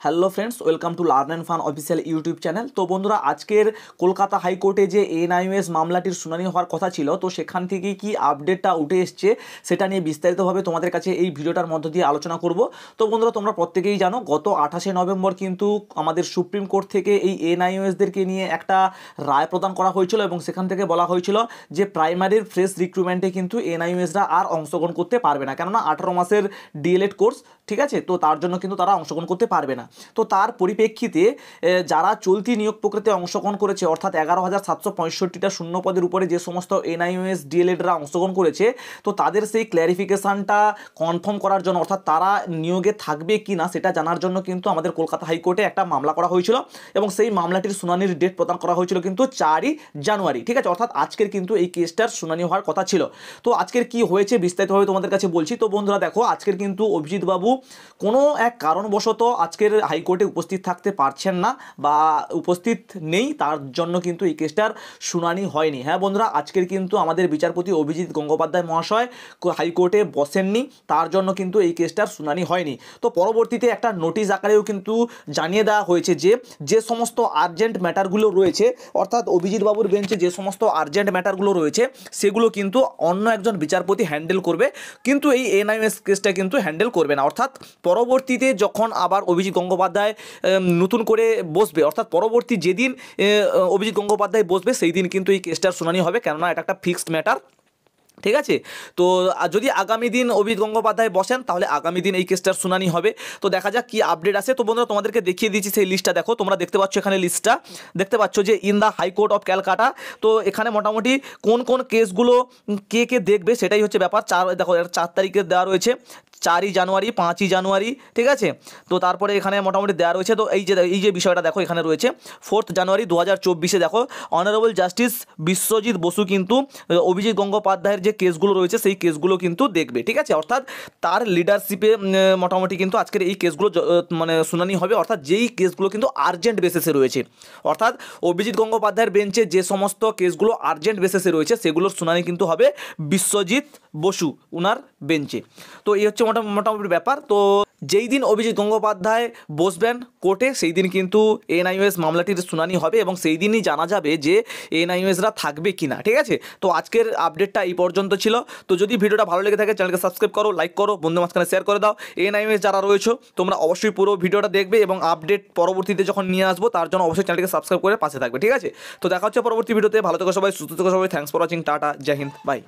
Hello friends, welcome to learn and fun official YouTube channel. তো বন্ধুরা, আজকের কলকাতা হাইকোর্টে যে এনআইওএস মামলাটির শুনানি হওয়ার কথা ছিল, তো সেখান থেকে কি আপডেটটা উঠে এসছে সেটা নিয়ে বিস্তারিতভাবে তোমাদের কাছে এই ভিডিওটার মধ্য দিয়ে আলোচনা করব। তো বন্ধুরা, তোমরা প্রত্যেকেই জানো গত 28শে নভেম্বর কিন্তু আমাদের সুপ্রিম কোর্ট থেকে এই এনআইওএসদেরকে নিয়ে একটা রায় প্রদান করা হয়েছিল এবং সেখান থেকে বলা হয়েছিল যে প্রাইমারির ফ্রেশ রিক্রুটমেন্টে কিন্তু এনআইওএসরা আর অংশগ্রহণ করতে পারবে না, কেননা 18 মাসের ডিএলএড কোর্স, ঠিক আছে, তো তার জন্য কিন্তু তারা অংশগ্রহণ করতে পারবে না। তো তার পরিপ্রেক্ষিতে যারা চলতি নিয়োগ প্রক্রিয়াতে অংশগ্রহণ করেছে, অর্থাৎ 11,765টা শূন্য পদের উপরে যে সমস্ত এনআইওএস ডিএলএডরা অংশগ্রহণ করেছে, তো তাদের সেই ক্ল্যারিফিকেশানটা কনফার্ম করার জন্য, অর্থাৎ তারা নিয়োগে থাকবে কি না সেটা জানার জন্য কিন্তু আমাদের কলকাতা হাইকোর্টে একটা মামলা করা হয়েছিল এবং সেই মামলাটির শুনানির ডেট প্রদান করা হয়েছিল কিন্তু 4ই জানুয়ারি, ঠিক আছে, অর্থাৎ আজকের কিন্তু এই কেসটার শুনানি হওয়ার কথা ছিল। তো আজকের কি হয়েছে বিস্তারিতভাবে তোমাদের কাছে বলছি। তো বন্ধুরা দেখো, আজকের কিন্তু অভিজিৎ বাবু কোনো এক কারণবশত আজকের হাইকোর্টে উপস্থিত থাকতে পারছেন না বা উপস্থিত নেই, তার জন্য কিন্তু এই কেসটার শুনানি হয়নি। হ্যাঁ বন্ধুরা, আজকের কিন্তু আমাদের বিচারপতি অভিজিৎ গঙ্গোপাধ্যায় মহাশয় হাইকোর্টে বসেননি, তার জন্য কিন্তু এই কেসটার শুনানি হয়নি। তো পরবর্তীতে একটা নোটিশ আকারেও কিন্তু জানিয়ে দেওয়া হয়েছে যে যে সমস্ত আর্জেন্ট ম্যাটারগুলো রয়েছে, অর্থাৎ অভিজিৎ বাবুর বেঞ্চে যে সমস্ত আর্জেন্ট ম্যাটারগুলো রয়েছে সেগুলো কিন্তু অন্য একজন বিচারপতি হ্যান্ডেল করবে, কিন্তু এই এনআইওএস কেসটা কিন্তু হ্যান্ডেল করবে না। অর্থাৎ পরবর্তীতে যখন আবার অভিজিৎ গঙ্গোপাধ্যায় নতুন করে বসবে, অর্থাৎ পরবর্তী যেদিন অভিজিৎ গঙ্গোপাধ্যায় বসবে সেই দিন কিন্তু এই কেসটার শুনানি হবে, কেননা এটা একটা ফিক্সড ম্যাটার, ঠিক আছে। তো যদি আগামী দিন অভিজিৎ গঙ্গোপাধ্যায় বসেন তাহলে আগামী দিন এই কেসটার শুনানি হবে। তো দেখা যাক কি আপডেট আসে। তো বন্ধুরা, তোমাদেরকে দেখিয়ে দিচ্ছি সেই লিস্টটা। দেখো, তোমরা দেখতে পাচ্ছ এখানে লিস্টটা, দেখতে পাচ্ছ যে in the high court of Calcutta. তো এখানে মোটামুটি কোন কোন কেসগুলো কে কে দেখবে সেটাই হচ্ছে ব্যাপার। দেখো 4 তারিখে দেওয়া রয়েছে, 4ই জানুয়ারি, 5ই জানুয়ারি, ঠিক আছে। তো তারপরে এখানে মোটামুটি দেওয়া রয়েছে। তো এই যে বিষয়টা দেখো এখানে রয়েছে 4 জানুয়ারি 2024 দেখো অনারেবল জাস্টিস বিশ্বজিৎ বসু কিন্তু অভিজিৎ গঙ্গোপাধ্যায়ের যে কেসগুলো রয়েছে সেই কেসগুলো কিন্তু দেখবে, ঠিক আছে। অর্থাৎ তার লিডারশিপে মোটামুটি কিন্তু আজকের এই কেসগুলো মানে শুনানি হবে, অর্থাৎ যেই কেসগুলো কিন্তু আর্জেন্ট বেসিসে রয়েছে, অর্থাৎ অভিজিৎ গঙ্গোপাধ্যায়ের বেঞ্চে যে সমস্ত কেসগুলো আর্জেন্ট বেসিসে রয়েছে সেগুলোর শুনানি কিন্তু হবে বিশ্বজিৎ বসু উনার বেঞ্চে। তো এই হচ্ছে মোটামুটি ব্যাপার। তো যেই দিন অভিজিৎ গঙ্গোপাধ্যায় বসবেন কোর্টে সেই দিন কিন্তু এনআইওএস মামলাটির শুনানি হবে এবং সেই দিনই জানা যাবে যে এনআইওএসরা থাকবে কি না, ঠিক আছে। তো আজকের আপডেটটা এই পর্যন্ত ছিল। তো যদি ভিডিওটা ভালো লেগে থাকে চ্যানেলকে সাবস্ক্রাইব করো, লাইক করো, বন্ধু মাঝখানে শেয়ার করে দাও। এনআইওএস যারা রয়েছে তোমরা অবশ্যই পুরো ভিডিওটা দেখবে এবং আপডেট পরবর্তীতে যখন নিয়ে আসবো তার জন্য অবশ্যই চ্যানেলকে সাবস্ক্রাইব করে পাশে থাকবে, ঠিক আছে। তো দেখা হচ্ছে পরবর্তী ভিডিওতে। ভালো থেকো সবাই, সুস্থ থেকো সবাই। Thanks for watching. টাটা, জয় হিন্দ, বাই।